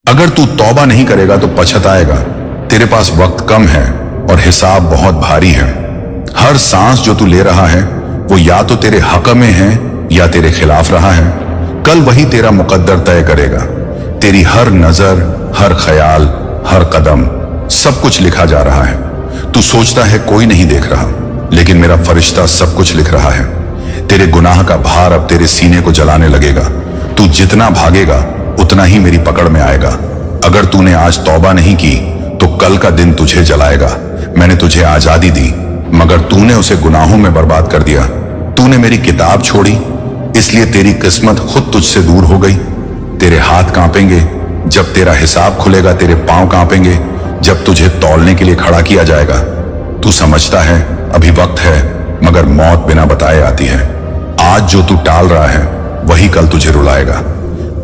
अगर तू तौबा नहीं करेगा तो पछताएगा। तेरे पास वक्त कम है और हिसाब बहुत भारी है। हर सांस जो तू ले रहा है वो या तो तेरे हक में है या तेरे खिलाफ रहा है। कल वही तेरा मुकद्दर तय करेगा। तेरी हर नजर, हर ख्याल, हर कदम, सब कुछ लिखा जा रहा है। तू सोचता है कोई नहीं देख रहा, लेकिन मेरा फरिश्ता सब कुछ लिख रहा है। तेरे गुनाह का भार अब तेरे सीने को जलाने लगेगा। तू जितना भागेगा उतना ही मेरी पकड़ में आएगा। अगर तूने आज तौबा नहीं की तो कल का दिन तुझे जलाएगा। मैंने तुझे आजादी दी मगर तूने उसे गुनाहों में बर्बाद कर दिया। तूने मेरी किताब छोड़ी, इसलिए तेरी किस्मत खुद तुझसे दूर हो गई। तेरे हाथ कांपेंगे जब तेरा हिसाब खुलेगा, तेरे पांव कांपेंगे जब तुझे तौलने के लिए खड़ा किया जाएगा। तू समझता है अभी वक्त है, मगर मौत बिना बताए आती है। आज जो तू टाल रहा है वही कल तुझे रुलाएगा।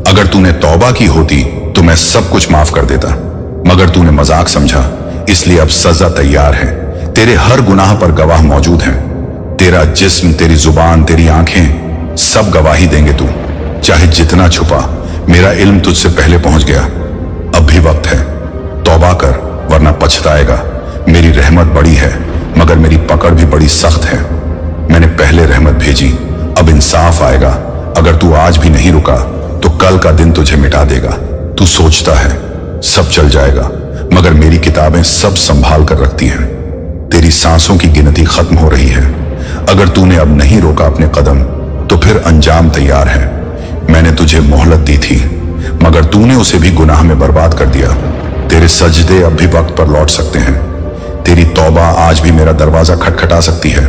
अगर तूने तौबा की होती तो मैं सब कुछ माफ कर देता, मगर तूने मजाक समझा, इसलिए अब सजा तैयार है। तेरे हर गुनाह पर गवाह मौजूद हैं। तेरा जिस्म, तेरी जुबान, तेरी आंखें सब गवाही देंगे। तू चाहे जितना छुपा, मेरा इल्म तुझसे पहले पहुंच गया। अब भी वक्त है, तौबा कर वरना पछताएगा। मेरी रहमत बड़ी है मगर मेरी पकड़ भी बड़ी सख्त है। मैंने पहले रहमत भेजी, अब इंसाफ आएगा। अगर तू आज भी नहीं रुका तो कल का दिन तुझे मिटा देगा। तू सोचता है सब चल जाएगा, मगर मेरी किताबें सब संभाल कर रखती हैं। तेरी सांसों की गिनती खत्म हो रही है। अगर तूने अब नहीं रोका अपने कदम तो फिर अंजाम तैयार है। मैंने तुझे मोहलत दी थी मगर तूने उसे भी गुनाह में बर्बाद कर दिया। तेरे सजदे अब भी वक्त पर लौट सकते हैं। तेरी तौबा आज भी मेरा दरवाजा खटखटा सकती है,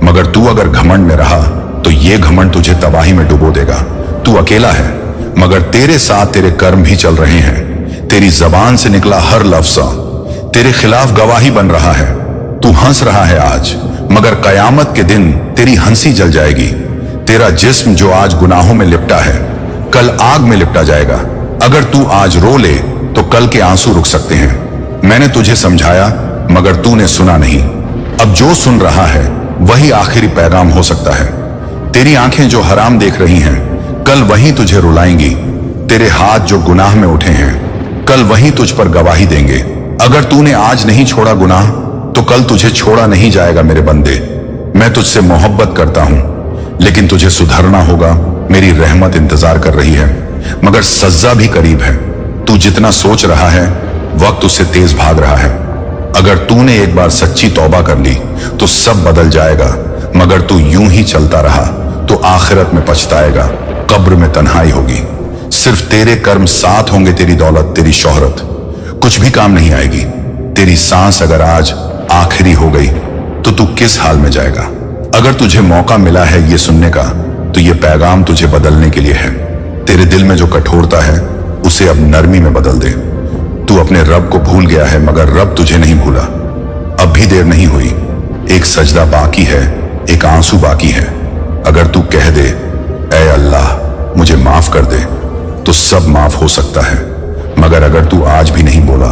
मगर तू अगर घमंड में रहा तो ये घमंड तुझे तबाही में डुबो देगा। तू अकेला है मगर तेरे साथ तेरे कर्म भी चल रहे हैं। तेरी जबान से निकला हर लफ्ज तेरे खिलाफ गवाही बन रहा है। तू हंस रहा है आज, मगर कयामत के दिन तेरी हंसी जल जाएगी। तेरा जिस्म जो आज गुनाहों में लिपटा है कल आग में लिपटा जाएगा। अगर तू आज रो ले तो कल के आंसू रुक सकते हैं। मैंने तुझे समझाया मगर तूने सुना नहीं। अब जो सुन रहा है वही आखिरी पैगाम हो सकता है। तेरी आंखें जो हराम देख रही हैं कल वही तुझे रुलाएंगी। तेरे हाथ जो गुनाह में उठे हैं कल वही तुझ पर गवाही देंगे। अगर तूने आज नहीं छोड़ा गुनाह तो कल तुझे छोड़ा नहीं जाएगा। मेरे बंदे, मैं तुझसे मोहब्बत करता हूं, लेकिन तुझे सुधरना होगा। मेरी रहमत इंतजार कर रही है मगर सजा भी करीब है। तू जितना सोच रहा है वक्त उससे तेज भाग रहा है। अगर तूने एक बार सच्ची तौबा कर ली तो सब बदल जाएगा, मगर तू यूं ही चलता रहा तो आखिरत में पछताएगा। कब्र में तन्हाई होगी, सिर्फ तेरे कर्म साथ होंगे। तेरी दौलत, तेरी शोहरत कुछ भी काम नहीं आएगी। तेरी सांस अगर आज आखिरी हो गई तो तू किस हाल में जाएगा। अगर तुझे मौका मिला है ये सुनने का तो ये पैगाम तुझे बदलने के लिए है। तेरे दिल में जो कठोरता है उसे अब नरमी में बदल दे। तू अपने रब को भूल गया है मगर रब तुझे नहीं भूला। अब भी देर नहीं हुई, एक सजदा बाकी है, एक आंसू बाकी है। अगर तू कह दे ऐ अल्लाह मुझे माफ कर दे तो सब माफ हो सकता है, मगर अगर तू आज भी नहीं बोला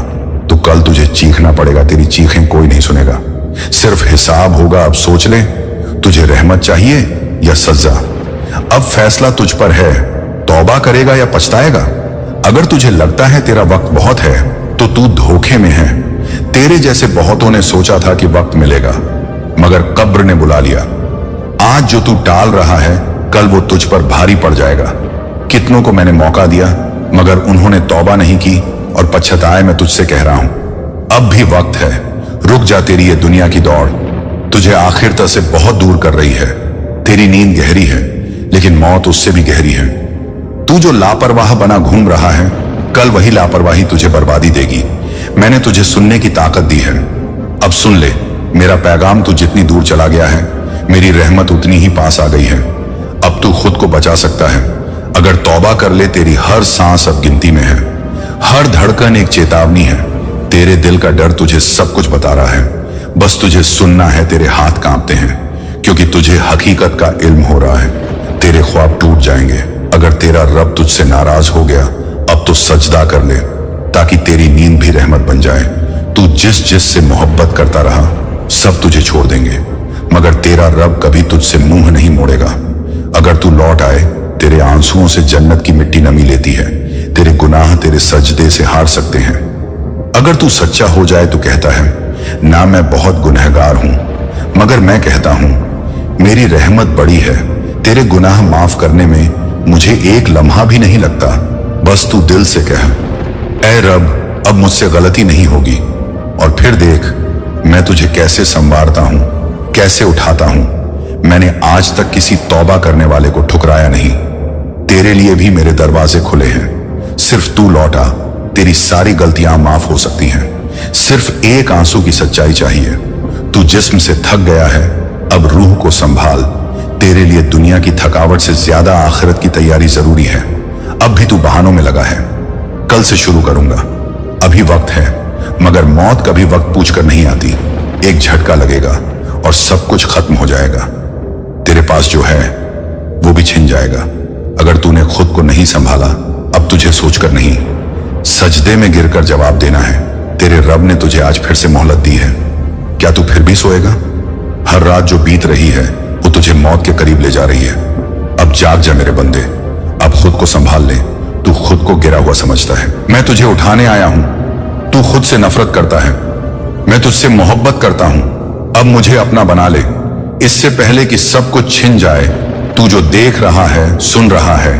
तो कल तुझे चीखना पड़ेगा। तेरी चीखें कोई नहीं सुनेगा, सिर्फ हिसाब होगा। अब सोच ले, तुझे रहमत चाहिए या सजा। अब फैसला तुझ पर है, तौबा करेगा या पछताएगा। अगर तुझे लगता है तेरा वक्त बहुत है तो तू धोखे में है। तेरे जैसे बहुतों ने सोचा था कि वक्त मिलेगा, मगर कब्र ने बुला लिया। आज जो तू टाल रहा है कल वो तुझ पर भारी पड़ जाएगा। कितनों को मैंने मौका दिया मगर उन्होंने तौबा नहीं की और पछताए। मैं तुझसे कह रहा हूं अब भी वक्त है, रुक जा। तेरी ये दुनिया की दौड़ तुझे आखिरता से बहुत दूर कर रही है। तेरी नींद गहरी है लेकिन मौत उससे भी गहरी है। तू जो लापरवाह बना घूम रहा है कल वही लापरवाही तुझे बर्बादी देगी। मैंने तुझे सुनने की ताकत दी है, अब सुन ले। मेरा पैगाम तू जितनी दूर चला गया है मेरी रहमत उतनी ही पास आ गई है। अब तू खुद को बचा सकता है। अगर तौबा कर ले तेरी हर सांस अब गिनती में है, हर धड़कन एक चेतावनी है। तेरे दिल का डर तुझे सब कुछ बता रहा है, बस तुझे सुनना है। तेरे हाथ कांपते हैं क्योंकि तुझे हकीकत का इल्म हो रहा है। तेरे ख्वाब टूट जाएंगे अगर तेरा रब तुझसे नाराज हो गया। अब तो सजदा कर ले ताकि तेरी नींद भी रहमत बन जाए। तू जिस से मोहब्बत करता रहा सब तुझे छोड़ देंगे, मगर तेरा रब कभी तुझसे मुंह नहीं मोड़ेगा। अगर तू लौट आए तेरे आंसुओं से जन्नत की मिट्टी नमी लेती है। तेरे गुनाह तेरे सजदे से हार सकते हैं। अगर तू सच्चा हो जाए तो कहता है, ना मैं बहुत गुनहगार हूं, मगर मैं कहता हूं मेरी रहमत बड़ी है, तेरे गुनाह माफ करने में मुझे एक लम्हा भी नहीं लगता। बस तू दिल से कह, ऐ रब अब मुझसे गलती नहीं होगी, और फिर देख मैं तुझे कैसे संवारता हूं, कैसे उठाता हूं। मैंने आज तक किसी तौबा करने वाले को ठुकराया नहीं। तेरे लिए भी मेरे दरवाजे खुले हैं। सिर्फ तू लौटा, तेरी सारी गलतियां माफ हो सकती हैं। सिर्फ एक आंसू की सच्चाई चाहिए। तू जिस्म से थक गया है, अब रूह को संभाल। तेरे लिए दुनिया की थकावट से ज्यादा आखिरत की तैयारी जरूरी है। अब भी तू बहानों में लगा है। कल से शुरू करूंगा, अभी वक्त है, मगर मौत कभी वक्त पूछकर नहीं आती। एक झटका लगेगा और सब कुछ खत्म हो जाएगा। तेरे पास जो है वो भी छिन जाएगा। अगर तूने खुद को नहीं संभाला, अब तुझे सोचकर नहीं, सजदे में गिरकर जवाब देना है। तेरे रब ने तुझे आज फिर से मोहलत दी है। क्या तू फिर भी सोएगा? हर रात जो बीत रही है वो तुझे मौत के करीब ले जा रही है। अब जाग जा मेरे बंदे, अब खुद को संभाल ले। तू खुद को गिरा हुआ समझता है, मैं तुझे उठाने आया हूं। तू खुद से नफरत करता है, मैं तुझसे मोहब्बत करता हूं। अब मुझे अपना बना ले, इससे पहले कि सब कुछ छिन जाए। तू जो देख रहा है, सुन रहा है,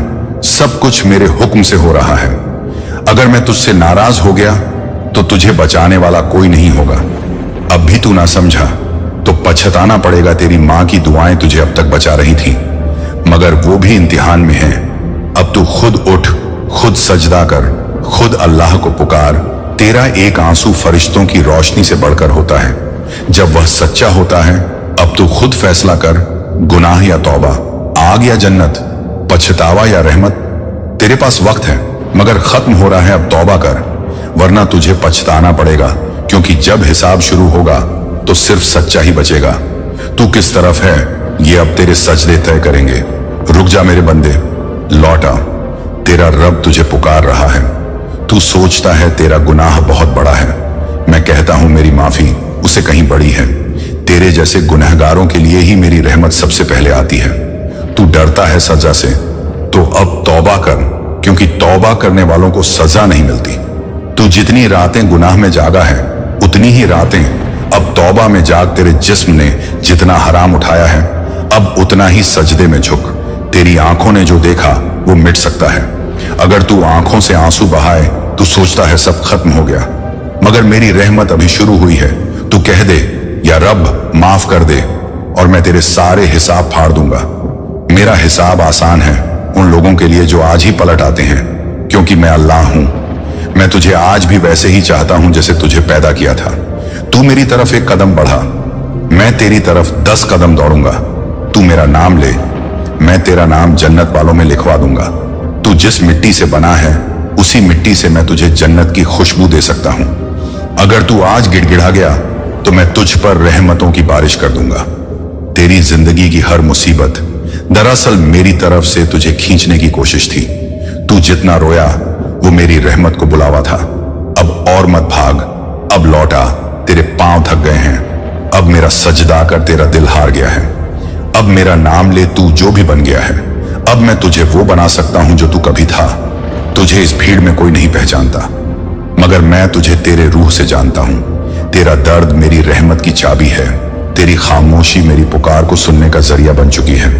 सब कुछ मेरे हुक्म से हो रहा है। अगर मैं तुझसे नाराज हो गया तो तुझे बचाने वाला कोई नहीं होगा। अब भी तू ना समझा तो पछताना पड़ेगा। तेरी मां की दुआएं तुझे अब तक बचा रही थी, मगर वो भी इम्तिहान में है। अब तू खुद उठ, खुद सजदा कर, खुद अल्लाह को पुकार। तेरा एक आंसू फरिश्तों की रोशनी से बढ़कर होता है जब वह सच्चा होता है। अब तू खुद फैसला कर, गुनाह या तौबा, आग या जन्नत, पछतावा या रहमत। तेरे पास वक्त है, मगर खत्म हो रहा है। अब तौबा कर, वरना तुझे पछताना पड़ेगा, क्योंकि जब हिसाब शुरू होगा तो सिर्फ सच्चा ही बचेगा। तू किस तरफ है ये अब तेरे सजदे तय करेंगे। रुक जा मेरे बंदे, लौटा, तेरा रब तुझे पुकार रहा है। तू सोचता है तेरा गुनाह बहुत बड़ा है, मैं कहता हूं मेरी माफी उसे कहीं बड़ी है। तेरे जैसे गुनहगारों के लिए ही मेरी रहमत सबसे पहले आती है। तू डरता है सजा से, तो अब तौबा कर, क्योंकि तौबा करने वालों को सजा नहीं मिलती। तू जितनी रातें गुनाह में जागा है, उतनी ही रातें अब तौबा में जाग। तेरे जिस्म ने जितना हराम उठाया है, अब उतना ही सजदे में झुक। तेरी आंखों ने जो देखा वो मिट सकता है। अगर तू आंखों से आंसू बहाए तो सोचता है सब खत्म हो गया, मगर मेरी रहमत अभी शुरू हुई है। तू कह दे, या रब माफ कर दे, और मैं तेरे सारे हिसाब फाड़ दूंगा। मेरा हिसाब आसान है उन लोगों के लिए जो आज ही पलट आते हैं, क्योंकि मैं अल्लाह हूं। मैं तुझे आज भी वैसे ही चाहता हूं जैसे तुझे पैदा किया था। तू मेरी तरफ एक कदम बढ़ा, मैं तेरी तरफ 10 कदम दौड़ूंगा। तू मेरा नाम ले, मैं तेरा नाम जन्नत वालों में लिखवा दूंगा। तू जिस मिट्टी से बना है उसी मिट्टी से मैं तुझे जन्नत की खुशबू दे सकता हूं। अगर तू आज गिड़गिड़ा गया तो मैं तुझ पर रहमतों की बारिश कर दूंगा। तेरी जिंदगी की हर मुसीबत दरअसल मेरी तरफ से तुझे खींचने की कोशिश थी। तू जितना रोया वो मेरी रहमत को बुलावा था। अब और मत भाग, अब लौटा, तेरे पांव थक गए हैं। अब मेरा सजदा कर तेरा दिल हार गया है। अब मेरा नाम ले, तू जो भी बन गया है। अब मैं तुझे वो बना सकता हूं जो तू कभी था। तुझे इस भीड़ में कोई नहीं पहचानता, मगर मैं तुझे तेरे रूह से जानता हूं। तेरा दर्द मेरी रहमत की चाबी है। तेरी खामोशी मेरी पुकार को सुनने का जरिया बन चुकी है।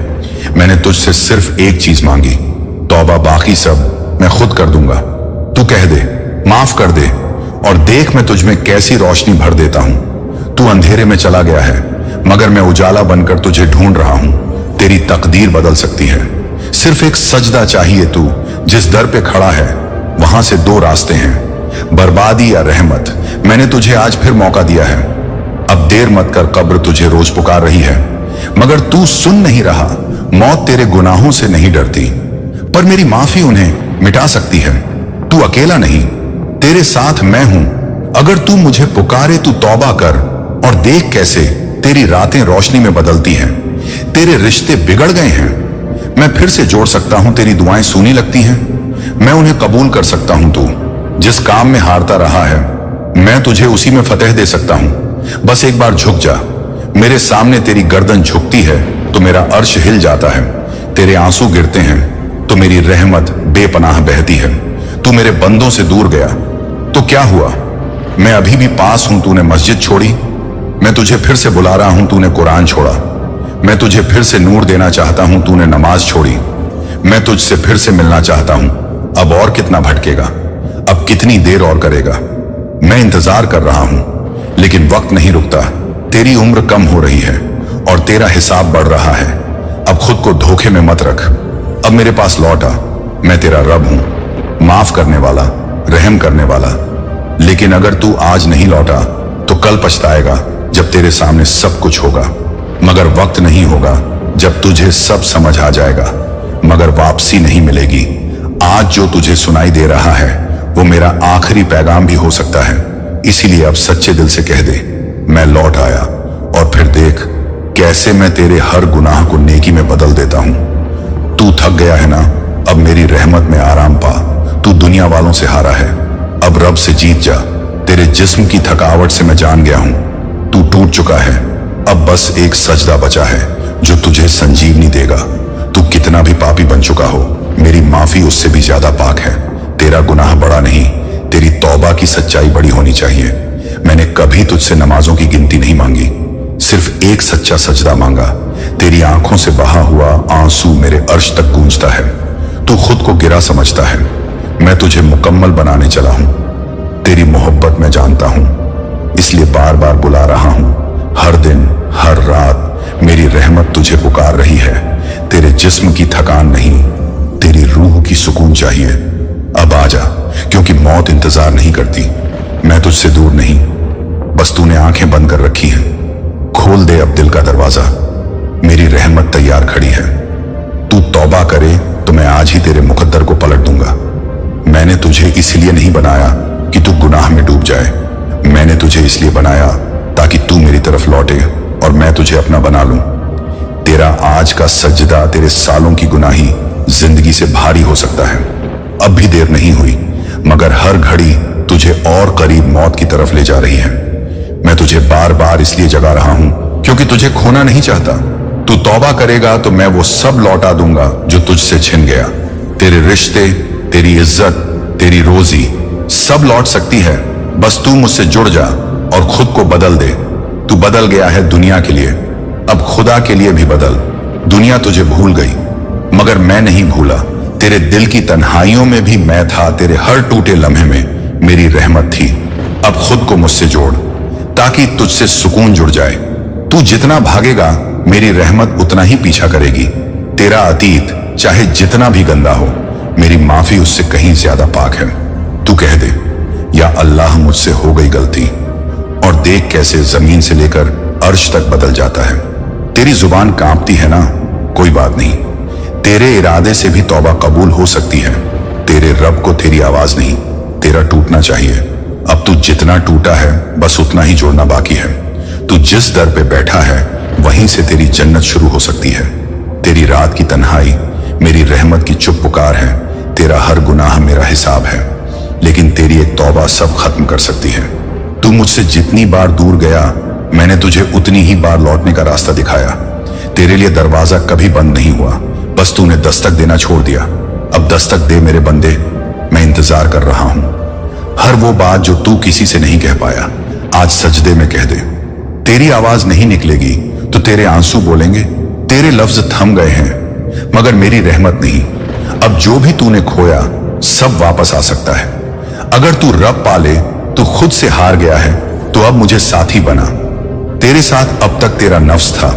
मैंने तुझसे सिर्फ एक चीज मांगी, तौबा, बाकी सब मैं खुद कर दूंगा। तू कह दे, माफ कर दे, और देख मैं तुझ में कैसी रोशनी भर देता हूं। तू अंधेरे में चला गया है, मगर मैं उजाला बनकर तुझे ढूंढ रहा हूं। तेरी तकदीर बदल सकती है। सिर्फ एक सजदा चाहिए। तू जिस दर पे खड़ा है वहां से 2 रास्ते हैं, बर्बादी या रहमत। मैंने तुझे आज फिर मौका दिया है। अब देर मत कर, कब्र तुझे रोज पुकार रही है, मगर तू सुन नहीं रहा। मौत तेरे गुनाहों से नहीं डरती, पर मेरी माफी उन्हें मिटा सकती है। तू अकेला नहीं, तेरे साथ मैं हूं। अगर तू मुझे पुकारे, तू तौबा कर और देख कैसे तेरी रातें रोशनी में बदलती हैं। तेरे रिश्ते बिगड़ गए हैं, मैं फिर से जोड़ सकता हूं। तेरी दुआएं सुनी लगती हैं, मैं उन्हें कबूल कर सकता हूं। तू जिस काम में हारता रहा है, मैं तुझे उसी में फतेह दे सकता हूं। बस एक बार झुक जा। मेरे सामने तेरी गर्दन झुकती है तो मेरा अर्श हिल जाता है। तेरे आंसू गिरते हैं तो मेरी रहमत बेपनाह बहती है। तू मेरे बंदों से दूर गया तो क्या हुआ? मैं अभी भी पास हूं, तूने मस्जिद छोड़ी। मैं तुझे फिर से बुला रहा हूं, तूने कुरान छोड़ा। मैं तुझे फिर से नूर देना चाहता हूं, तूने नमाज छोड़ी। मैं तुझसे फिर से मिलना चाहता हूं, अब और कितना भटकेगा? अब कितनी देर और करेगा? मैं इंतजार कर रहा हूं, लेकिन वक्त नहीं रुकता। तेरी उम्र कम हो रही है और तेरा हिसाब बढ़ रहा है। अब खुद को धोखे में मत रख। अब मेरे पास लौट आ। मैं तेरा रब हूं, माफ करने वाला, रहम करने वाला। लेकिन अगर तू आज नहीं लौटा तो कल पछताएगा, जब तेरे सामने सब कुछ होगा। मगर वक्त नहीं होगा जब तुझे सब समझ आ जाएगा, मगर वापसी नहीं मिलेगी। आज जो तुझे सुनाई दे रहा है वो मेरा आखिरी पैगाम भी हो सकता है। इसीलिए अब सच्चे दिल से कह दे, मैं लौट आया। और फिर देख कैसे मैं तेरे हर गुनाह को नेकी में बदल देता हूं। तू थक गया है ना? अब मेरी रहमत में आराम पा। तू दुनिया वालों से हारा है, अब रब से जीत जा। तेरे जिस्म की थकावट से मैं जान गया हूं, तू टूट चुका है। अब बस एक सजदा बचा है जो तुझे संजीवनी देगा। तू कितना भी पापी बन चुका हो, मेरी माफी उससे भी ज्यादा पाक है। तेरा गुनाह बड़ा नहीं, तेरी तौबा की सच्चाई बड़ी होनी चाहिए। मैंने कभी तुझसे नमाजों की गिनती नहीं मांगी, सिर्फ एक सच्चा सजदा मांगा। तेरी आंखों से बहा हुआ आंसू मेरे अर्श तक गूंजता है। तू खुद को गिरा समझता है, मैं तुझे मुकम्मल बनाने चला हूं। तेरी मोहब्बत मैं जानता हूं, इसलिए बार बार बुला रहा हूं। हर दिन हर रात मेरी रहमत तुझे पुकार रही है। तेरे जिस्म की थकान नहीं, तेरी रूह की सुकून चाहिए। अब आ जा, क्योंकि मौत इंतजार नहीं करती। मैं तुझसे दूर नहीं, बस तूने आंखें बंद कर रखी हैं। खोल दे अब दिल का दरवाजा, मेरी रहमत तैयार खड़ी है। तू तौबा करे तो मैं आज ही तेरे मुकद्दर को पलट दूंगा। मैंने तुझे इसलिए नहीं बनाया कि तू गुनाह में डूब जाए, मैंने तुझे इसलिए बनाया ताकि तू मेरी तरफ लौटे और मैं तुझे अपना बना लूं। तेरा आज का सजदा तेरे सालों की गुनाही जिंदगी से भारी हो सकता है। अब भी देर नहीं हुई, मगर हर घड़ी तुझे और करीब मौत की तरफ ले जा रही है। मैं तुझे बार बार इसलिए जगा रहा हूं क्योंकि तुझे खोना नहीं चाहता। तू तौबा करेगा तो मैं वो सब लौटा दूंगा जो तुझसे छिन गया। तेरे रिश्ते, तेरी इज्जत, तेरी रोजी सब लौट सकती है, बस तू मुझसे जुड़ जा और खुद को बदल दे। तू बदल गया है दुनिया के लिए, अब खुदा के लिए भी बदल। दुनिया तुझे भूल गई, मगर मैं नहीं भूला। तेरे दिल की तन्हाइयों में भी मैं था, तेरे हर टूटे लम्हे में मेरी रहमत थी। अब खुद को मुझसे जोड़ ताकि तुझसे सुकून जुड़ जाए। तू जितना भागेगा मेरी रहमत उतना ही पीछा करेगी। तेरा अतीत चाहे जितना भी गंदा हो, मेरी माफी उससे कहीं ज्यादा पाक है। तू कह दे, या अल्लाह मुझसे हो गई गलती, और देख कैसे जमीन से लेकर अर्श तक बदल जाता है। तेरी जुबान कांपती है ना, कोई बात नहीं, तेरे इरादे से भी तौबा कबूल हो सकती है। तेरे रब को तेरी आवाज नहीं, तेरा टूटना चाहिए। अब तू जितना टूटा है बस उतना ही जोड़ना बाकी है। तू जिस दर पे बैठा है वहीं से तेरी जन्नत शुरू हो सकती है। तेरी रात की तन्हाई मेरी रहमत की चुप पुकार है। तेरा हर गुनाह मेरा हिसाब है, लेकिन तेरी एक तौबा सब खत्म कर सकती है। तू मुझसे जितनी बार दूर गया, मैंने तुझे उतनी ही बार लौटने का रास्ता दिखाया। तेरे लिए दरवाजा कभी बंद नहीं हुआ, बस तूने दस्तक देना छोड़ दिया। अब दस्तक दे मेरे बंदे, मैं इंतजार कर रहा हूं। हर वो बात जो तू किसी से नहीं कह पाया, आज सजदे में कह दे। तेरी आवाज नहीं निकलेगी तो तेरे आंसू बोलेंगे। तेरे लफ्ज थम गए हैं, मगर मेरी रहमत नहीं। अब जो भी तूने खोया सब वापस आ सकता है। अगर तू रब पाले तो खुद से हार गया है, तो अब मुझे साथी बना। तेरे साथ अब तक तेरा नफ्स था,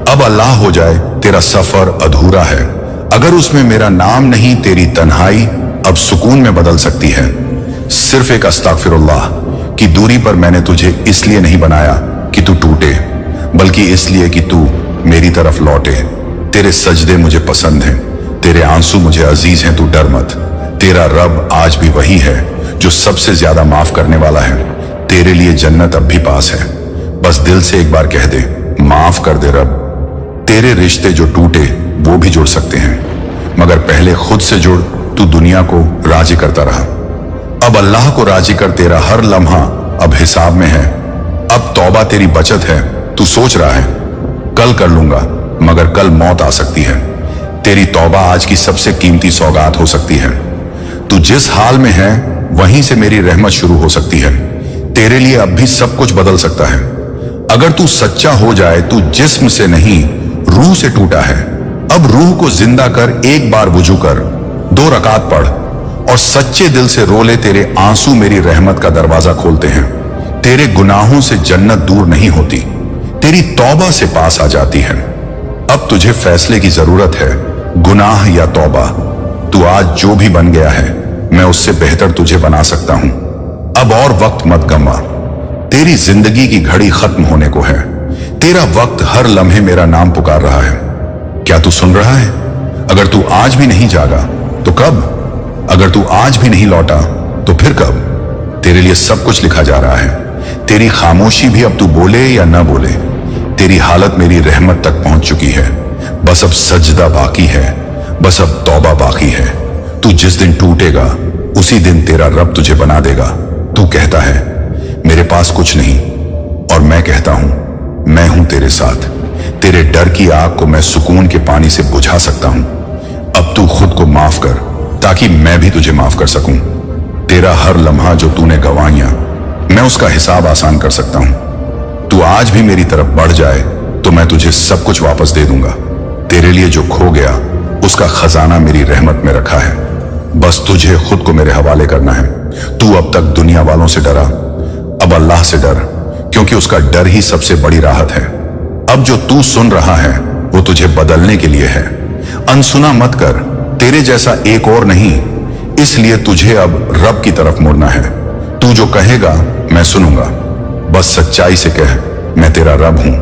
अब अल्लाह हो जाए, तेरा सफर अधूरा है। अगर उसमें मेरा नाम नहीं, तेरी तन्हाई अब सुकून में बदल सकती है। सिर्फ एक अस्तगफिरुल्लाह की दूरी पर मैंने तुझे इसलिए नहीं बनाया कि तू टूटे, बल्कि इसलिए कि तू मेरी तरफ लौटे। तेरे सजदे मुझे पसंद हैं, तेरे आंसू मुझे अजीज हैं, तू डर मत। तेरा रब आज भी वही है जो सबसे ज्यादा माफ करने वाला है। तेरे लिए जन्नत अब भी पास है, बस दिल से एक बार कह दे, माफ कर दे रब। तेरे रिश्ते जो टूटे वो भी जुड़ सकते हैं, मगर पहले खुद से जुड़। तू दुनिया को राजी करता रहा, अब अल्लाह को राजी कर। तेरा हर लम्हा अब हिसाब में है। अब तौबा तेरी बचत है। तू सोच रहा है कल कर लूंगा, मगर कल मौत आ सकती है। तेरी तौबा आज की सबसे कीमती सौगात हो सकती है। तू जिस हाल में है वहीं से मेरी रहमत शुरू हो सकती है। तेरे लिए अब भी सब कुछ बदल सकता है। अगर तू सच्चा हो जाए, तू जिस्म से नहीं रूह से टूटा है। अब रूह को जिंदा कर, एक बार वुजू कर, 2 रकात पढ़ और सच्चे दिल से रो ले। तेरे आंसू मेरी रहमत का दरवाजा खोलते हैं। तेरे गुनाहों से जन्नत दूर नहीं होती, तेरी तौबा से पास आ जाती है। अब तुझे फैसले की जरूरत है, गुनाह या तौबा। तू आज जो भी बन गया है, मैं उससे बेहतर तुझे बना सकता हूं। अब और वक्त मत गंवा, तेरी जिंदगी की घड़ी खत्म होने को है। तेरा वक्त हर लम्हे मेरा नाम पुकार रहा है। क्या तू सुन रहा है? अगर तू आज भी नहीं जागा तो कब? अगर तू आज भी नहीं लौटा तो फिर कब? तेरे लिए सब कुछ लिखा जा रहा है। तेरी खामोशी भी अब तू बोले या ना बोले, तेरी हालत मेरी रहमत तक पहुंच चुकी है। बस अब सजदा बाकी है, बस अब तौबा बाकी है। तू जिस दिन टूटेगा उसी दिन तेरा रब तुझे बना देगा। तू कहता है मेरे पास कुछ नहीं, और मैं कहता हूं मैं हूं तेरे साथ। तेरे डर की आग को मैं सुकून के पानी से बुझा सकता हूं। अब तू खुद को माफ कर ताकि मैं भी तुझे माफ कर सकूं। तेरा हर लम्हा जो तूने गंवाया, मैं उसका हिसाब आसान कर सकता हूं। तू आज भी मेरी तरफ बढ़ जाए तो मैं तुझे सब कुछ वापस दे दूंगा। तेरे लिए जो खो गया उसका खजाना मेरी रहमत में रखा है। बस तुझे खुद को मेरे हवाले करना है। तू अब तक दुनिया वालों से डरा, अब अल्लाह से डर, क्योंकि उसका डर ही सबसे बड़ी राहत है। अब जो तू सुन रहा है वो तुझे बदलने के लिए है। अनसुना मत कर, तेरे जैसा एक और नहीं, इसलिए तुझे अब रब की तरफ मुड़ना है। तू जो कहेगा मैं सुनूंगा। बस सच्चाई से कह मैं तेरा रब हूं,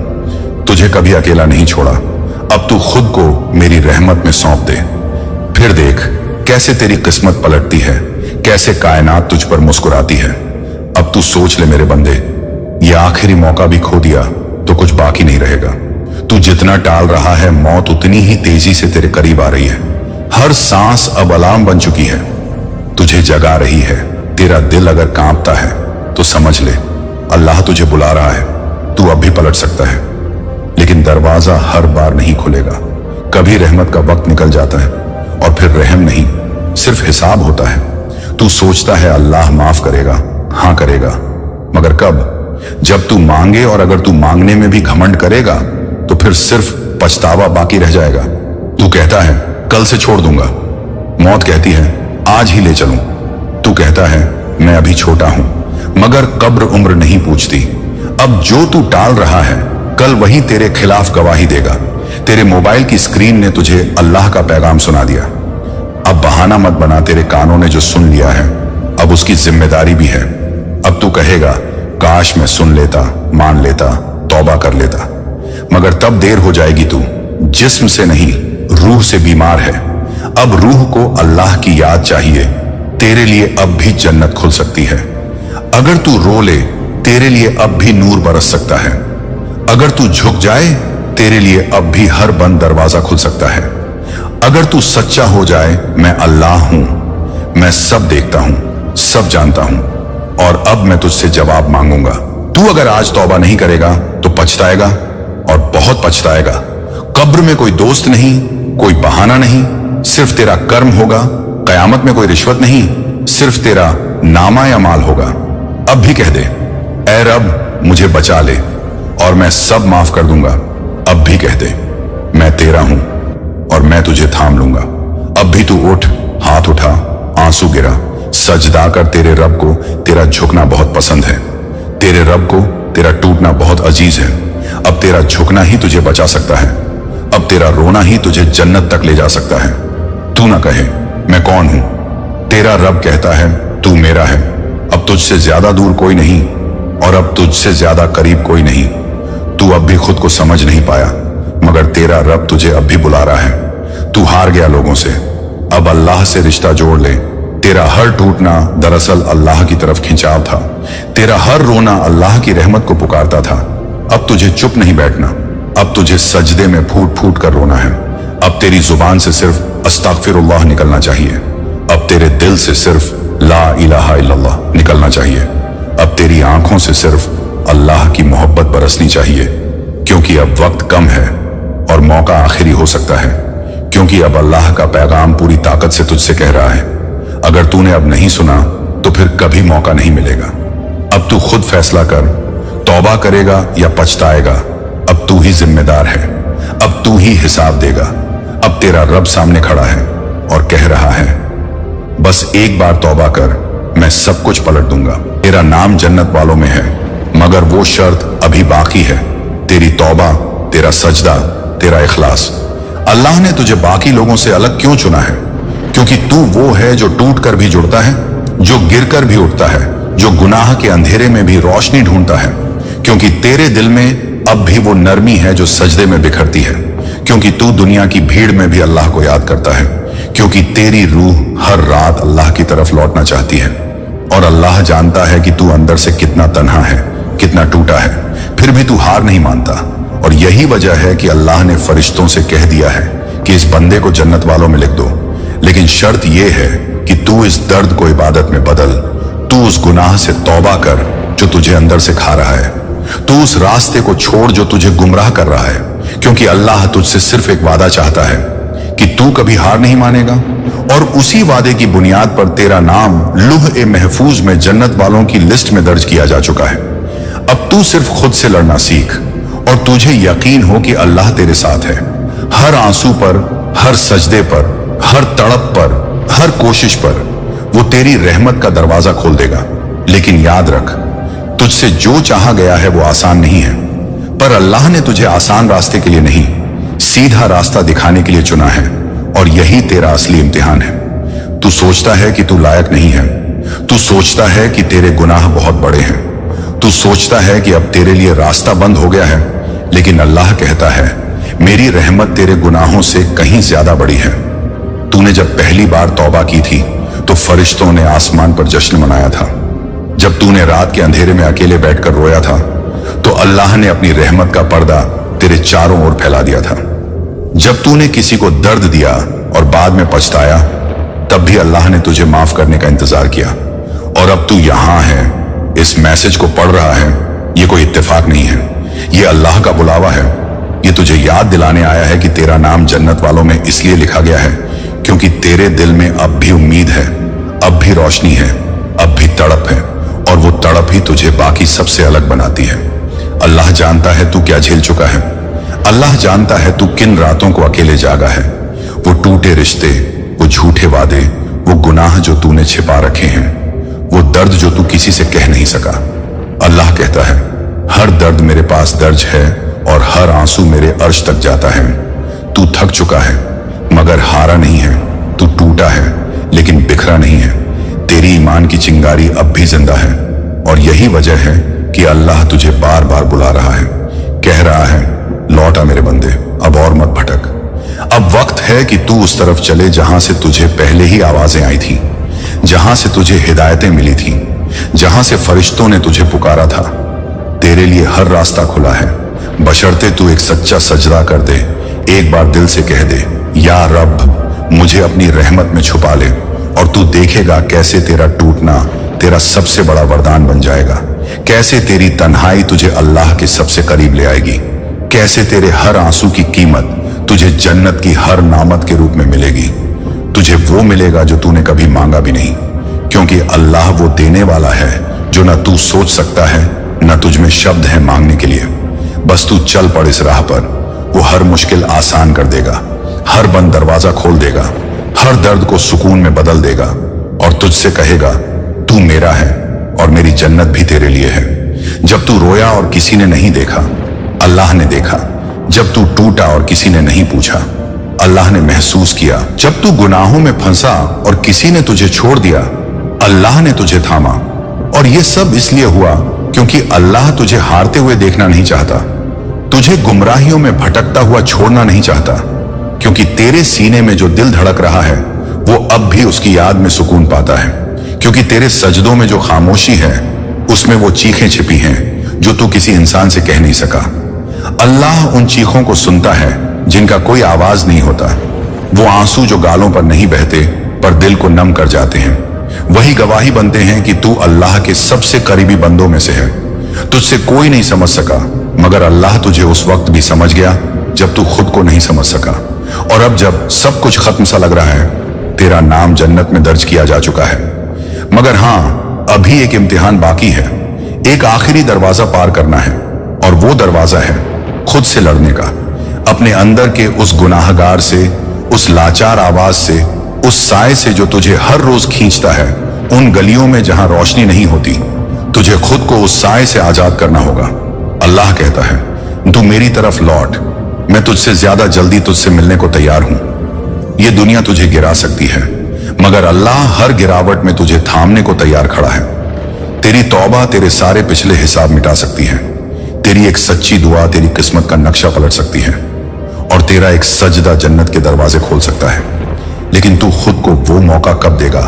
तुझे कभी अकेला नहीं छोड़ा। अब तू खुद को मेरी रहमत में सौंप दे, फिर देख कैसे तेरी किस्मत पलटती है, कैसे कायनात तुझ पर मुस्कुराती है। अब तू सोच ले मेरे बंदे, ये आखिरी मौका भी खो दिया तो कुछ बाकी नहीं रहेगा। तू जितना टाल रहा है, मौत उतनी ही तेजी से तेरे करीब आ रही है। हर सांस अब अलार्म बन चुकी है, तुझे जगा रही है। तेरा दिल अगर कांपता है तो समझ ले अल्लाह तुझे बुला रहा है। तू अब भी पलट सकता है, लेकिन दरवाजा हर बार नहीं खुलेगा। कभी रहमत का वक्त निकल जाता है और फिर रहम नहीं, सिर्फ हिसाब होता है। तू सोचता है अल्लाह माफ करेगा, हां करेगा, मगर कब? जब तू मांगे, और अगर तू मांगने में भी घमंड करेगा तो फिर सिर्फ पछतावा बाकी रह जाएगा। तू कहता है कल से छोड़ दूंगा, मौत कहती है आज ही ले चलूं। तू कहता है मैं अभी छोटा हूं, मगर कब्र उम्र नहीं पूछती। अब जो तू टाल रहा है कल वही तेरे खिलाफ गवाही देगा। तेरे मोबाइल की स्क्रीन ने तुझे अल्लाह का पैगाम सुना दिया। अब बहाना मत बना, तेरे कानों ने जो सुन लिया है अब उसकी जिम्मेदारी भी है। अब तू कहेगा काश मैं सुन लेता, मान लेता, तौबा कर लेता, मगर तब देर हो जाएगी। तू जिस्म से नहीं रूह से बीमार है। अब रूह को अल्लाह की याद चाहिए। तेरे लिए अब भी जन्नत खुल सकती है। अगर तू रो ले तेरे लिए अब भी नूर बरस सकता है। अगर तू झुक जाए तेरे लिए अब भी हर बंद दरवाजा खुल सकता है। अगर तू सच्चा हो जाए, मैं अल्लाह हूं, मैं सब देखता हूं, सब जानता हूं, और अब मैं तुझसे जवाब मांगूंगा। तू अगर आज तौबा नहीं करेगा तो पछताएगा, और बहुत पछताएगा। कब्र में कोई दोस्त नहीं, कोई बहाना नहीं, सिर्फ तेरा कर्म होगा। कयामत में कोई रिश्वत नहीं, सिर्फ तेरा नामा या माल होगा। अब भी कह दे ऐ रब मुझे बचा ले और मैं सब माफ कर दूंगा। अब भी कह दे मैं तेरा हूं और मैं तुझे थाम लूंगा। अब भी तू उठ, हाथ उठा, आंसू गिरा, सजदा कर। तेरे रब को तेरा झुकना बहुत पसंद है, तेरे रब को तेरा टूटना बहुत अजीज है। अब तेरा झुकना ही तुझे बचा सकता है, अब तेरा रोना ही तुझे जन्नत तक ले जा सकता है। तू ना कहे मैं कौन हूं, तेरा रब कहता है तू मेरा है। अब तुझसे ज्यादा दूर कोई नहीं और अब तुझसे ज्यादा करीब कोई नहीं। तू अब भी खुद को समझ नहीं पाया, मगर तेरा रब तुझे अब भी बुला रहा है। तू हार गया लोगों से, अब अल्लाह से रिश्ता जोड़ ले। तेरा हर टूटना दरअसल अल्लाह की तरफ खिंचाव था, तेरा हर रोना अल्लाह की रहमत को पुकारता था। अब तुझे चुप नहीं बैठना, अब तुझे सजदे में फूट फूट कर रोना है। अब तेरी जुबान से सिर्फ अस्तगफिरुल्लाह निकलना चाहिए, अब तेरे दिल से सिर्फ ला इलाहा इल्लल्लाह निकलना चाहिए। अब तेरी आंखों से सिर्फ अल्लाह की मोहब्बत बरसनी चाहिए, क्योंकि अब वक्त कम है और मौका आखिरी हो सकता है। क्योंकि अब अल्लाह का पैगाम पूरी ताकत से तुझसे कह रहा है अगर तूने अब नहीं सुना तो फिर कभी मौका नहीं मिलेगा। अब तू खुद फैसला कर, तौबा करेगा या पछताएगा। अब तू ही जिम्मेदार है, अब तू ही हिसाब देगा। अब तेरा रब सामने खड़ा है और कह रहा है, बस एक बार तौबा कर, मैं सब कुछ पलट दूंगा। तेरा नाम जन्नत वालों में है, मगर वो शर्त अभी बाकी है, तेरी तौबा, तेरा सजदा, तेरा इखलास। अल्लाह ने तुझे बाकी लोगों से अलग क्यों चुना है? क्योंकि तू वो है जो टूट कर भी जुड़ता है, जो गिर कर भी उठता है, जो गुनाह के अंधेरे में भी रोशनी ढूंढता है। क्योंकि तेरे दिल में अब भी वो नरमी है जो सजदे में बिखरती है। क्योंकि तू दुनिया की भीड़ में भी अल्लाह को याद करता है। क्योंकि तेरी रूह हर रात अल्लाह की तरफ लौटना चाहती है। और अल्लाह जानता है कि तू अंदर से कितना तन्हा है, कितना टूटा है, फिर भी तू हार नहीं मानता। और यही वजह है कि अल्लाह ने फरिश्तों से कह दिया है कि इस बंदे को जन्नत वालों में लिख दो। लेकिन शर्त यह है कि तू इस दर्द को इबादत में बदल। तू उस गुनाह से तौबा कर जो तुझे अंदर से खा रहा है। तू उस रास्ते को छोड़ जो तुझे गुमराह कर रहा है। क्योंकि अल्लाह तुझसे सिर्फ एक वादा चाहता है कि तू कभी हार नहीं मानेगा। और उसी वादे की बुनियाद पर तेरा नाम लौह-ए महफूज में जन्नत वालों की लिस्ट में दर्ज किया जा चुका है। अब तू सिर्फ खुद से लड़ना सीख और तुझे यकीन हो कि अल्लाह तेरे साथ है। हर आंसू पर, हर सजदे पर, हर तड़प पर, हर कोशिश पर वो तेरी रहमत का दरवाजा खोल देगा। लेकिन याद रख, तुझसे जो चाहा गया है वो आसान नहीं है। पर अल्लाह ने तुझे आसान रास्ते के लिए नहीं, सीधा रास्ता दिखाने के लिए चुना है। और यही तेरा असली इम्तिहान है। तू सोचता है कि तू लायक नहीं है। तू सोचता है कि तेरे गुनाह बहुत बड़े हैं। तू सोचता है कि अब तेरे लिए रास्ता बंद हो गया है। लेकिन अल्लाह कहता है, मेरी रहमत तेरे गुनाहों से कहीं ज्यादा बड़ी है। तूने जब पहली बार तौबा की थी तो फरिश्तों ने आसमान पर जश्न मनाया था। जब तूने रात के अंधेरे में अकेले बैठकर रोया था तो अल्लाह ने अपनी रहमत का पर्दा तेरे चारों ओर फैला दिया था। जब तूने किसी को दर्द दिया और बाद में पछताया, तब भी अल्लाह ने तुझे माफ करने का इंतजार किया। और अब तू यहां है, इस मैसेज को पढ़ रहा है। ये कोई इत्तेफाक नहीं है, ये अल्लाह का बुलावा है। ये तुझे याद दिलाने आया है कि तेरा नाम जन्नत वालों में इसलिए लिखा गया है क्योंकि तेरे दिल में अब भी उम्मीद है, अब भी रोशनी है, अब भी तड़प है। और वो तड़प ही तुझे बाकी सबसे अलग बनाती है। अल्लाह जानता है तू क्या झेल चुका है। अल्लाह जानता है तू किन रातों को अकेले जागा है। वो टूटे रिश्ते, वो झूठे वादे, वो गुनाह जो तूने छिपा रखे हैं, वो दर्द जो तू किसी से कह नहीं सका। अल्लाह कहता है, हर दर्द मेरे पास दर्ज है और हर आंसू मेरे अर्श तक जाता है। तू थक चुका है मगर हारा नहीं है। तू टूटा है लेकिन बिखरा नहीं है। तेरी ईमान की चिंगारी अब भी जिंदा है। और यही वजह है कि अल्लाह तुझे बार बार बुला रहा है, कह रहा है, लौट आ मेरे बंदे, अब और मत भटक। अब वक्त है कि तू उस तरफ चले जहां से तुझे पहले ही आवाजें आई थी, जहां से तुझे हिदायतें मिली थी, जहां से फरिश्तों ने तुझे पुकारा था। तेरे लिए हर रास्ता खुला है, बशर्ते तू एक सच्चा सजदा कर दे। एक बार दिल से कह दे, या रब मुझे अपनी रहमत में छुपा ले। और तू देखेगा कैसे तेरा टूटना तेरा सबसे बड़ा वरदान बन जाएगा। कैसे तेरी तन्हाई तुझे अल्लाह के सबसे करीब ले आएगी। कैसे तेरे हर आंसू की कीमत तुझे जन्नत की हर नामत के रूप में मिलेगी। तुझे वो मिलेगा जो तूने कभी मांगा भी नहीं। क्योंकि अल्लाह वो देने वाला है जो ना तू सोच सकता है, ना तुझ में शब्द है मांगने के लिए। बस तू चल पड़ इस राह पर। वो हर मुश्किल आसान कर देगा, हर बंद दरवाजा खोल देगा, हर दर्द को सुकून में बदल देगा और तुझसे कहेगा, तू मेरा है और मेरी जन्नत भी तेरे लिए है। जब तू रोया और किसी ने नहीं देखा, अल्लाह ने देखा। जब तू टूटा और किसी ने नहीं पूछा, अल्लाह ने महसूस किया। जब तू गुनाहों में फंसा और किसी ने तुझे छोड़ दिया, अल्लाह ने तुझे थामा। और ये सब इसलिए हुआ क्योंकि अल्लाह तुझे हारते हुए देखना नहीं चाहता, तुझे गुमराहियों में भटकता हुआ छोड़ना नहीं चाहता। क्योंकि तेरे सीने में जो दिल धड़क रहा है वो अब भी उसकी याद में सुकून पाता है। क्योंकि तेरे सजदों में जो खामोशी है उसमें वो चीखें छिपी हैं जो तू किसी इंसान से कह नहीं सका। अल्लाह उन चीखों को सुनता है जिनका कोई आवाज नहीं होता। वो आंसू जो गालों पर नहीं बहते पर दिल को नम कर जाते हैं, वही गवाही बनते हैं कि तू अल्लाह के सबसे करीबी बंदों में से है। तुझसे कोई नहीं समझ सका मगर अल्लाह तुझे उस वक्त भी समझ गया जब तू खुद को नहीं समझ सका। और अब जब सब कुछ खत्म सा लग रहा है, तेरा नाम जन्नत में दर्ज किया जा चुका है। मगर हाँ, अभी एक इम्तिहान बाकी है। एक आखिरी दरवाजा पार करना है, और वो दरवाजा है खुद से लड़ने का, अपने अंदर के उस गुनाहगार से, उस लाचार आवाज से, उस साए से जो तुझे हर रोज खींचता है। उन गलियों में जहां रोशनी नहीं होती, तुझे खुद को उस साए से आजाद करना होगा। अल्लाह कहता है, तू मेरी तरफ लौट, मैं तुझसे ज्यादा जल्दी तुझसे मिलने को तैयार हूं। ये दुनिया तुझे गिरा सकती है, मगर अल्लाह हर गिरावट में तुझे थामने को तैयार खड़ा है। तेरी तौबा तेरे सारे पिछले हिसाब मिटा सकती है। तेरी एक सच्ची दुआ तेरी किस्मत का नक्शा पलट सकती है, और तेरा एक सजदा जन्नत के दरवाजे खोल सकता है। लेकिन तू खुद को वो मौका कब देगा?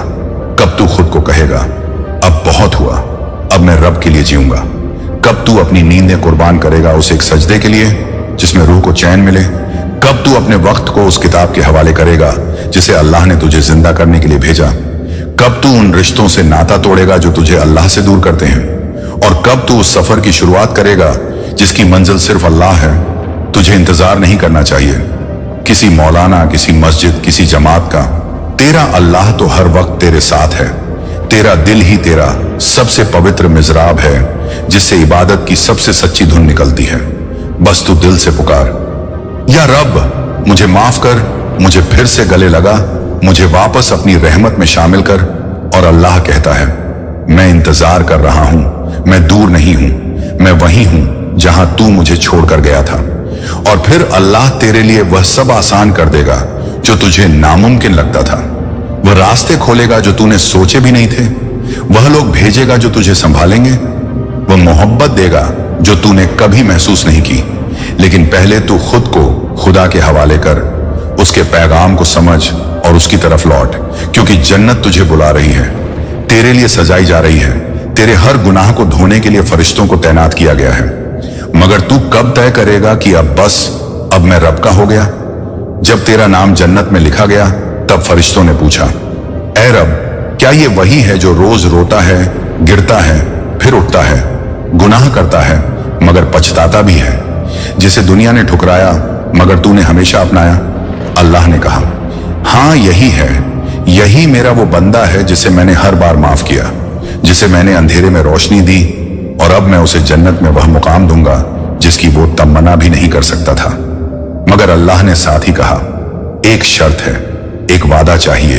कब तू खुद को कहेगा, अब बहुत हुआ, अब मैं रब के लिए जीऊंगा? कब तू अपनी नींदें कुर्बान करेगा उस एक सजदे के लिए जिसमें रूह को चैन मिले? कब तू अपने वक्त को उस किताब के हवाले करेगा जिसे अल्लाह ने तुझे जिंदा करने के लिए भेजा? कब तू उन रिश्तों से नाता तोड़ेगा जो तुझे अल्लाह से दूर करते हैं? और कब तू उस सफर की शुरुआत करेगा जिसकी मंजिल सिर्फ अल्लाह है? तुझे इंतजार नहीं करना चाहिए किसी मौलाना, किसी मस्जिद, किसी जमात का। तेरा अल्लाह तो हर वक्त तेरे साथ है। तेरा दिल ही तेरा सबसे पवित्र मिजराब है जिससे इबादत की सबसे सच्ची धुन निकलती है। बस तू दिल से पुकार, या रब मुझे माफ कर, मुझे फिर से गले लगा, मुझे वापस अपनी रहमत में शामिल कर। और अल्लाह कहता है, मैं इंतजार कर रहा हूं, मैं दूर नहीं हूं, मैं वहीं हूं जहां तू मुझे छोड़कर गया था। और फिर अल्लाह तेरे लिए वह सब आसान कर देगा जो तुझे नामुमकिन लगता था। वह रास्ते खोलेगा जो तूने सोचे भी नहीं थे। वह लोग भेजेगा जो तुझे संभालेंगे। वह मोहब्बत देगा जो तूने कभी महसूस नहीं की। लेकिन पहले तू खुद को खुदा के हवाले कर, उसके पैगाम को समझ और उसकी तरफ लौट, क्योंकि जन्नत तुझे बुला रही है, तेरे लिए सजाई जा रही है। तेरे हर गुनाह को धोने के लिए फरिश्तों को तैनात किया गया है। मगर तू कब तय करेगा कि अब बस, अब मैं रब का हो गया? जब तेरा नाम जन्नत में लिखा गया तब फरिश्तों ने पूछा, ऐ रब, क्या ये वही है जो रोज रोता है, गिरता है, फिर उठता है, गुनाह करता है मगर पछताता भी है, जिसे दुनिया ने ठुकराया मगर तूने हमेशा अपनाया? अल्लाह ने कहा, हाँ यही है, यही मेरा वो बंदा है जिसे मैंने हर बार माफ किया, जिसे मैंने अंधेरे में रोशनी दी, और अब मैं उसे जन्नत में वह मुकाम दूंगा जिसकी वो तमन्ना भी नहीं कर सकता था। मगर अल्लाह ने साथ ही कहा, एक शर्त है, एक वादा चाहिए,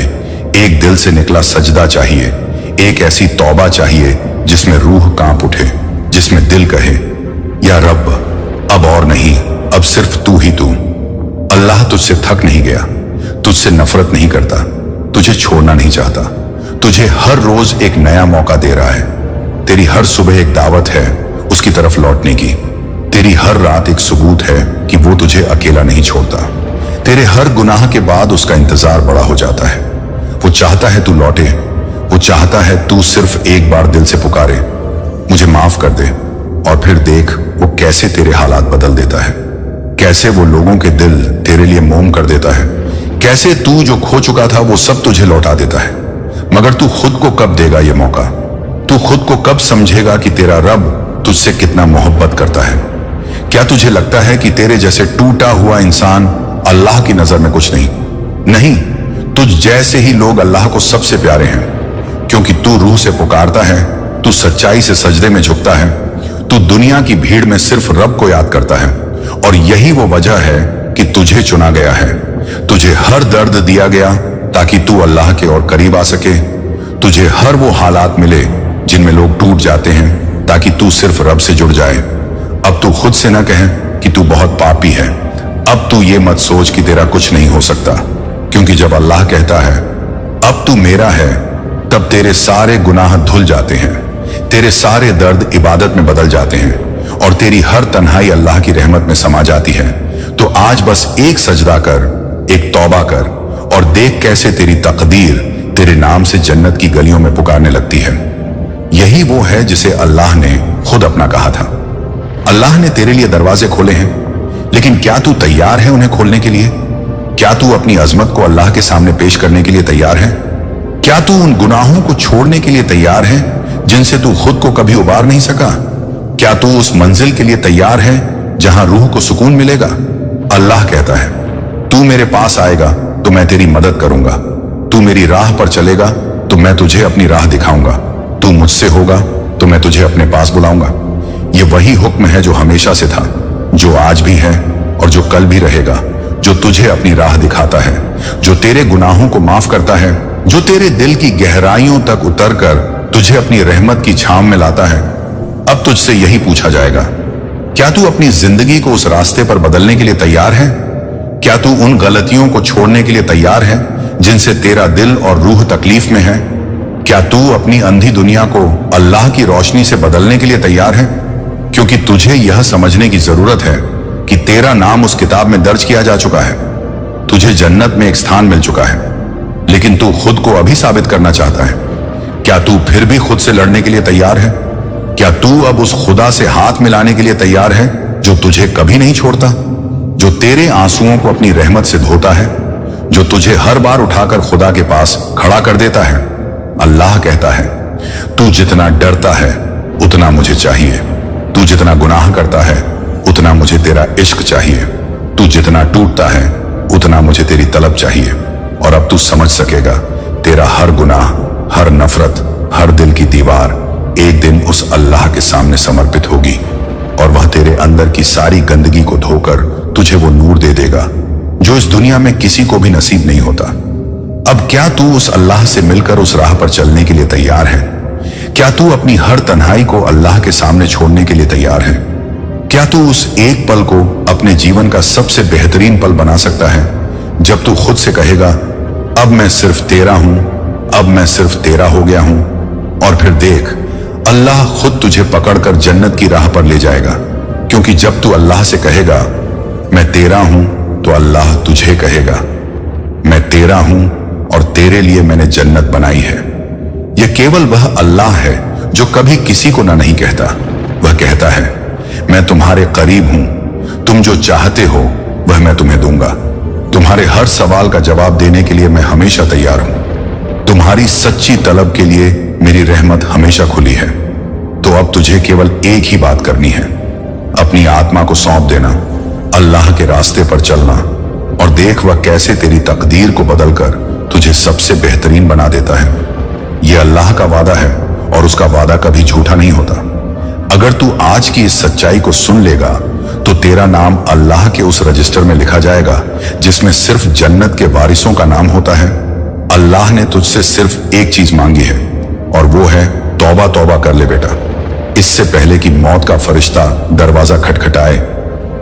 एक दिल से निकला सजदा चाहिए, एक ऐसी तौबा चाहिए जिसमें रूह कांप उठे, जिसमें दिल कहे, या रब अब और नहीं, अब सिर्फ तू ही तू। अल्लाह तुझसे थक नहीं गया, तुझसे नफरत नहीं करता, तुझे छोड़ना नहीं चाहता, तुझे हर रोज एक नया मौका दे रहा है। तेरी हर सुबह एक दावत है उसकी तरफ लौटने की। तेरी हर रात एक सबूत है कि वो तुझे अकेला नहीं छोड़ता। तेरे हर गुनाह के बाद उसका इंतजार बड़ा हो जाता है। वो चाहता है तू लौटे, वो चाहता है तू सिर्फ एक बार दिल से पुकारे, मुझे माफ कर दे, और फिर देख वो कैसे तेरे हालात बदल देता है, कैसे वो लोगों के दिल तेरे लिए मोम कर देता है, कैसे तू जो खो चुका था वो सब तुझे लौटा देता है। मगर तू खुद को कब देगा ये मौका? तू खुद को कब समझेगा कि तेरा रब तुझसे कितना मोहब्बत करता है? क्या तुझे लगता है कि तेरे जैसे टूटा हुआ इंसान अल्लाह की नजर में कुछ नहीं? नहीं, तुझ जैसे ही लोग अल्लाह को सबसे प्यारे हैं, क्योंकि तू रूह से पुकारता है, तू सच्चाई से सजदे में झुकता है, तू दुनिया की भीड़ में सिर्फ रब को याद करता है। और यही वो वजह है कि तुझे चुना गया है। तुझे हर दर्द दिया गया ताकि तू अल्लाह के और करीब आ सके। तुझे हर वो हालात मिले जिनमें लोग टूट जाते हैं ताकि तू सिर्फ रब से जुड़ जाए। अब तू खुद से न कहे कि तू बहुत पापी है। अब तू ये मत सोच कि तेरा कुछ नहीं हो सकता, क्योंकि जब अल्लाह कहता है अब तू मेरा है, तब तेरे सारे गुनाह धुल जाते हैं, तेरे सारे दर्द इबादत में बदल जाते हैं, और तेरी हर तन्हाई अल्लाह की रहमत में समा जाती है। तो आज बस एक सजदा कर, एक तौबा कर, और देख कैसे तेरी तकदीर तेरे नाम से जन्नत की गलियों में पुकारने लगती है। यही वो है जिसे अल्लाह ने खुद अपना कहा था। अल्लाह ने तेरे लिए दरवाजे खोले हैं, लेकिन क्या तू तैयार है उन्हें खोलने के लिए? क्या तू अपनी अजमत को अल्लाह के सामने पेश करने के लिए तैयार है? क्या तू उन गुनाहों को छोड़ने के लिए तैयार है जिनसे तू खुद को कभी उबार नहीं सका? क्या तू उस मंजिल के लिए तैयार है जहां रूह को सुकून मिलेगा? अल्लाह कहता है, तू मेरे पास आएगा तो मैं तेरी मदद करूंगा, तू मेरी राह पर चलेगा तो मैं तुझे अपनी राह दिखाऊंगा, तू मुझसे होगा तो मैं तुझे अपने पास बुलाऊंगा। ये वही हुक्म है जो हमेशा से था, जो आज भी है और जो कल भी रहेगा, जो तुझे अपनी राह दिखाता है, जो तेरे गुनाहों को माफ करता है, जो तेरे दिल की गहराइयों तक उतरकर तुझे अपनी रहमत की छांव में लाता है। अब तुझसे यही पूछा जाएगा, क्या तू अपनी जिंदगी को उस रास्ते पर बदलने के लिए तैयार है? क्या तू उन गलतियों को छोड़ने के लिए तैयार है जिनसे तेरा दिल और रूह तकलीफ में है? क्या तू अपनी अंधी दुनिया को अल्लाह की रोशनी से बदलने के लिए तैयार है? क्योंकि तुझे यह समझने की जरूरत है कि तेरा नाम उस किताब में दर्ज किया जा चुका है, तुझे जन्नत में एक स्थान मिल चुका है, लेकिन तू खुद को अभी साबित करना चाहता है। क्या तू फिर भी खुद से लड़ने के लिए तैयार है? क्या तू अब उस खुदा से हाथ मिलाने के लिए तैयार है जो तुझे कभी नहीं छोड़ता, जो तेरे आंसुओं को अपनी रहमत से धोता है, जो तुझे हर बार उठाकर खुदा के पास खड़ा कर देता है? अल्लाह कहता है, तू जितना डरता है उतना मुझे चाहिए, तू जितना गुनाह करता है उतना मुझे तेरा इश्क चाहिए, तू जितना टूटता है उतना मुझे तेरी तलब चाहिए। और अब तू समझ सकेगा, तेरा हर गुनाह, हर नफरत, हर दिल की दीवार एक दिन उस अल्लाह के सामने समर्पित होगी और वह तेरे अंदर की सारी गंदगी को धोकर तुझे वो नूर दे देगा जो इस दुनिया में किसी को भी नसीब नहीं होता। अब क्या तू उस अल्लाह से मिलकर उस राह पर चलने के लिए तैयार है? क्या तू अपनी हर तन्हाई को अल्लाह के सामने छोड़ने के लिए तैयार है? क्या तू उस एक पल को अपने जीवन का सबसे बेहतरीन पल बना सकता है जब तू खुद से कहेगा, अब मैं सिर्फ तेरा हूं, अब मैं सिर्फ तेरा हो गया हूं? और फिर देख, अल्लाह खुद तुझे पकड़कर जन्नत की राह पर ले जाएगा, क्योंकि जब तू अल्लाह से कहेगा मैं तेरा हूं तो अल्लाह तुझे कहेगा मैं तेरा हूं और तेरे लिए मैंने जन्नत बनाई है। यह केवल वह अल्लाह है जो कभी किसी को ना नहीं कहता। वह कहता है, मैं तुम्हारे करीब हूं, तुम जो चाहते हो वह मैं तुम्हें दूंगा, तुम्हारे हर सवाल का जवाब देने के लिए मैं हमेशा तैयार हूं, तुम्हारी सच्ची तलब के लिए मेरी रहमत हमेशा खुली है। तो अब तुझे केवल एक ही बात करनी है, अपनी आत्मा को सौंप देना, अल्लाह के रास्ते पर चलना, और देख वह कैसे तेरी तकदीर को बदलकर तुझे सबसे बेहतरीन बना देता है। यह अल्लाह का वादा है और उसका वादा कभी झूठा नहीं होता। अगर तू आज की इस सच्चाई को सुन लेगा तो तेरा नाम अल्लाह के उस रजिस्टर में लिखा जाएगा जिसमें सिर्फ जन्नत के वारिसों का नाम होता है। अल्लाह ने तुझसे सिर्फ एक चीज मांगी है और वो है, तौबा तौबा कर ले बेटा, इससे पहले कि मौत का फरिश्ता दरवाजा खटखटाए।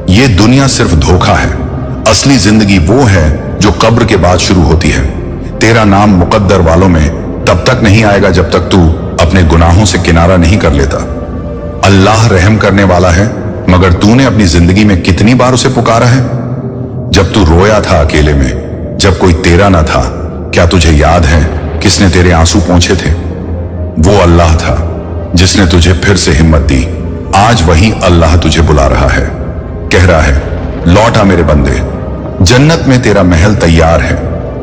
ये दुनिया सिर्फ धोखा है, असली जिंदगी वो है जो कब्र के बाद शुरू होती है। तेरा नाम मुकद्दर वालों में तब तक नहीं आएगा जब तक तू अपने गुनाहों से किनारा नहीं कर लेता। अल्लाह रहम करने वाला है, मगर तूने अपनी जिंदगी में कितनी बार उसे पुकारा है? जब तू रोया था अकेले में, जब कोई तेरा ना था, क्या तुझे याद है किसने तेरे आंसू पोंछे थे? वो अल्लाह था जिसने तुझे फिर से हिम्मत दी। आज वही अल्लाह तुझे बुला रहा है, कह रहा है, लौट आ मेरे बंदे, जन्नत में तेरा महल तैयार है,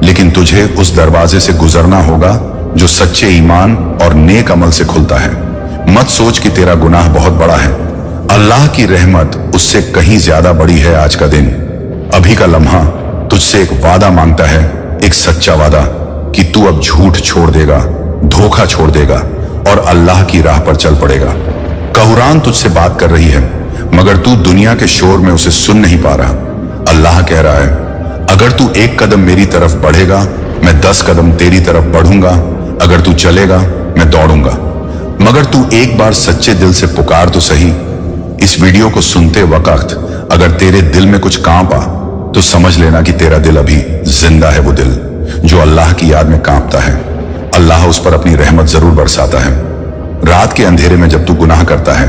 लेकिन तुझे उस दरवाजे से गुजरना होगा जो सच्चे ईमान और नेक अमल से खुलता है। मत सोच कि तेरा गुनाह बहुत बड़ा है, अल्लाह की रहमत उससे कहीं ज्यादा बड़ी है। आज का दिन, अभी का लम्हा तुझसे एक वादा मांगता है, एक सच्चा वादा कि तू अब झूठ छोड़ देगा, धोखा छोड़ देगा और अल्लाह की राह पर चल पड़ेगा। कुरान तुझसे बात कर रही है, मगर तू दुनिया के शोर में उसे सुन नहीं पा रहा। अल्लाह कह रहा है, अगर तू एक कदम मेरी तरफ बढ़ेगा, मैं 10 कदम तेरी तरफ बढ़ूंगा। अगर तू चलेगा, मैं दौड़ूंगा। मगर तू एक बार सच्चे दिल से पुकार तो सही। इस वीडियो को सुनते वक्त अगर तेरे दिल में कुछ कांपा तो समझ लेना कि तेरा दिल अभी जिंदा है, वो दिल जो अल्लाह की याद में कांपता है। अल्लाह उस पर अपनी रहमत जरूर बरसाता है। रात के अंधेरे में जब तू गुनाह करता है,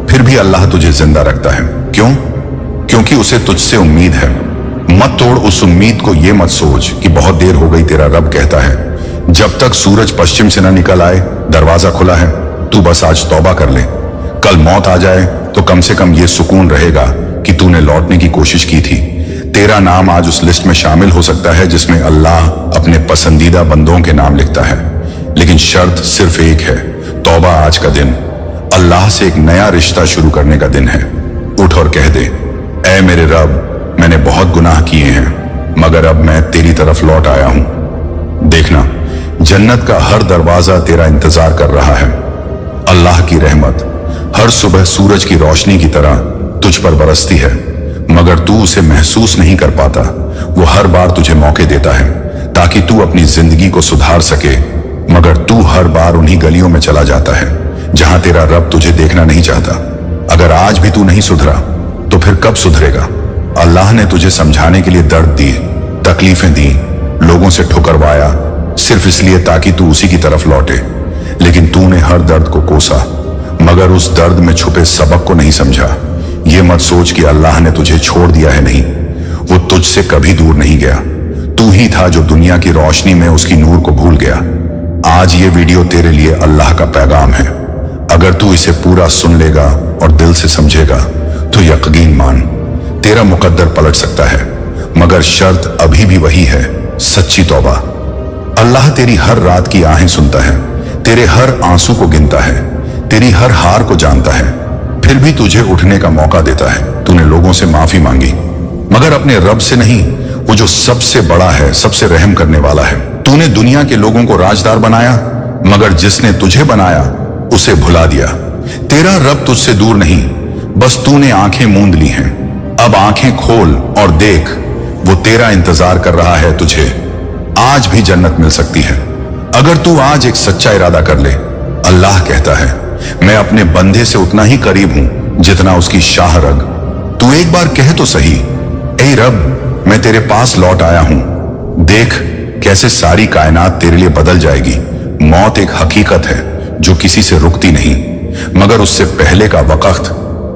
फिर भी अल्लाह तुझे जिंदा रखता है। क्यों? क्योंकि उसे तुझसे उम्मीद है। मत तोड़ उस उम्मीद को, ये मत सोच कि बहुत देर हो गई। तेरा रब कहता है, जब तक सूरज पश्चिम से न निकल आए, दरवाजा खुला है, तू बस आज तौबा कर ले। कल मौत आ जाए तो कम से कम ये सुकून रहेगा कि तूने लौटने की कोशिश की थी। तेरा नाम आज उस लिस्ट में शामिल हो सकता है जिसमें अल्लाह अपने पसंदीदा बंदों के नाम लिखता है, लेकिन शर्त सिर्फ एक है, तौबा आज का दिन अल्लाह से एक नया रिश्ता शुरू करने का दिन है। उठ और कह दे, ऐ मेरे रब, मैंने बहुत गुनाह किए हैं, मगर अब मैं तेरी तरफ लौट आया हूं। देखना, जन्नत का हर दरवाजा तेरा इंतजार कर रहा है। अल्लाह की रहमत हर सुबह सूरज की रोशनी की तरह तुझ पर बरसती है, मगर तू उसे महसूस नहीं कर पाता। वो हर बार तुझे मौके देता है ताकि तू अपनी जिंदगी को सुधार सके, मगर तू हर बार उन्हीं गलियों में चला जाता है जहां तेरा रब तुझे देखना नहीं चाहता। अगर आज भी तू नहीं सुधरा तो फिर कब सुधरेगा? अल्लाह ने तुझे समझाने के लिए दर्द दिए, तकलीफें दी, लोगों से ठुकरवाया, सिर्फ इसलिए ताकि तू उसी की तरफ लौटे। लेकिन तूने हर दर्द को कोसा, मगर उस दर्द में छुपे सबक को नहीं समझा। ये मत सोच कि अल्लाह ने तुझे छोड़ दिया है, नहीं, वो तुझसे कभी दूर नहीं गया। तू ही था जो दुनिया की रोशनी में उसकी नूर को भूल गया। आज ये वीडियो तेरे लिए अल्लाह का पैगाम है। अगर तू इसे पूरा सुन लेगा और दिल से समझेगा तो यकीन मान, तेरा मुकद्दर पलट सकता है, मगर शर्त अभी भी वही है, सच्ची तौबा। अल्लाह तेरी हर रात की आहें सुनता है, तेरे हर आंसू को गिनता है, तेरी हर हार को जानता है, फिर भी तुझे उठने का मौका देता है। तूने लोगों से माफी मांगी, मगर अपने रब से नहीं, वो जो सबसे बड़ा है, सबसे रहम करने वाला है। तूने दुनिया के लोगों को राजदार बनाया, मगर जिसने तुझे बनाया उसे भुला दिया। तेरा रब तुझसे दूर नहीं, बस तूने आंखें मूंद ली हैं। अब आंखें खोल और देख, वो तेरा इंतजार कर रहा है तुझे। आज भी जन्नत मिल सकती है अगर तू आज एक सच्चा इरादा कर ले। अल्लाह कहता है, मैं अपने बंदे से उतना ही करीब हूं जितना उसकी शाह रग। तू एक बार कह तो सही, ए रब, मैं तेरे पास लौट आया हूं। देख कैसे सारी कायनात तेरे लिए बदल जाएगी। मौत एक हकीकत है जो किसी से रुकती नहीं, मगर उससे पहले का वक्त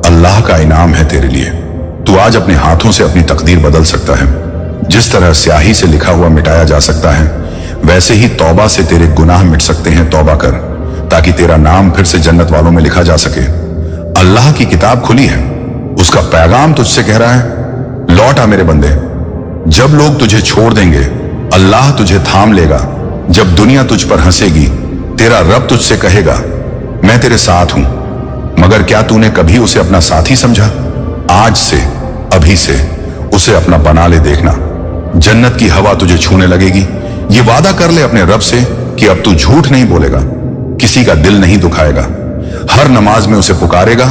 अल्लाह का इनाम है तेरे लिए। तू आज अपने हाथों से अपनी तकदीर बदल सकता है। जिस तरह स्याही से लिखा हुआ मिटाया जा सकता है, वैसे ही तौबा से तेरे गुनाह मिट सकते हैं। तौबा कर ताकि तेरा नाम फिर से जन्नत वालों में लिखा जा सके। अल्लाह की किताब खुली है, उसका पैगाम तुझसे कह रहा है, लौट आ मेरे बंदे। जब लोग तुझे छोड़ देंगे, अल्लाह तुझे थाम लेगा। जब दुनिया तुझ पर हंसेगी, तेरा रब तुझसे कहेगा, मैं तेरे साथ हूं। मगर क्या तूने कभी उसे अपना साथी समझा? आज से, अभी से उसे अपना बना ले। देखना, जन्नत की हवा तुझे छूने लगेगी। ये वादा कर ले अपने रब से कि अब तू झूठ नहीं बोलेगा, किसी का दिल नहीं दुखाएगा, हर नमाज में उसे पुकारेगा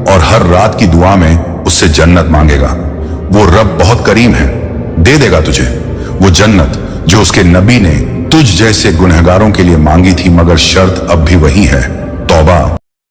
और हर रात की दुआ में उससे जन्नत मांगेगा। वो रब बहुत करीम है, दे देगा तुझे वो जन्नत जो उसके नबी ने तुझ जैसे गुनहगारों के लिए मांगी थी। मगर शर्त अब भी वही है, तौबा।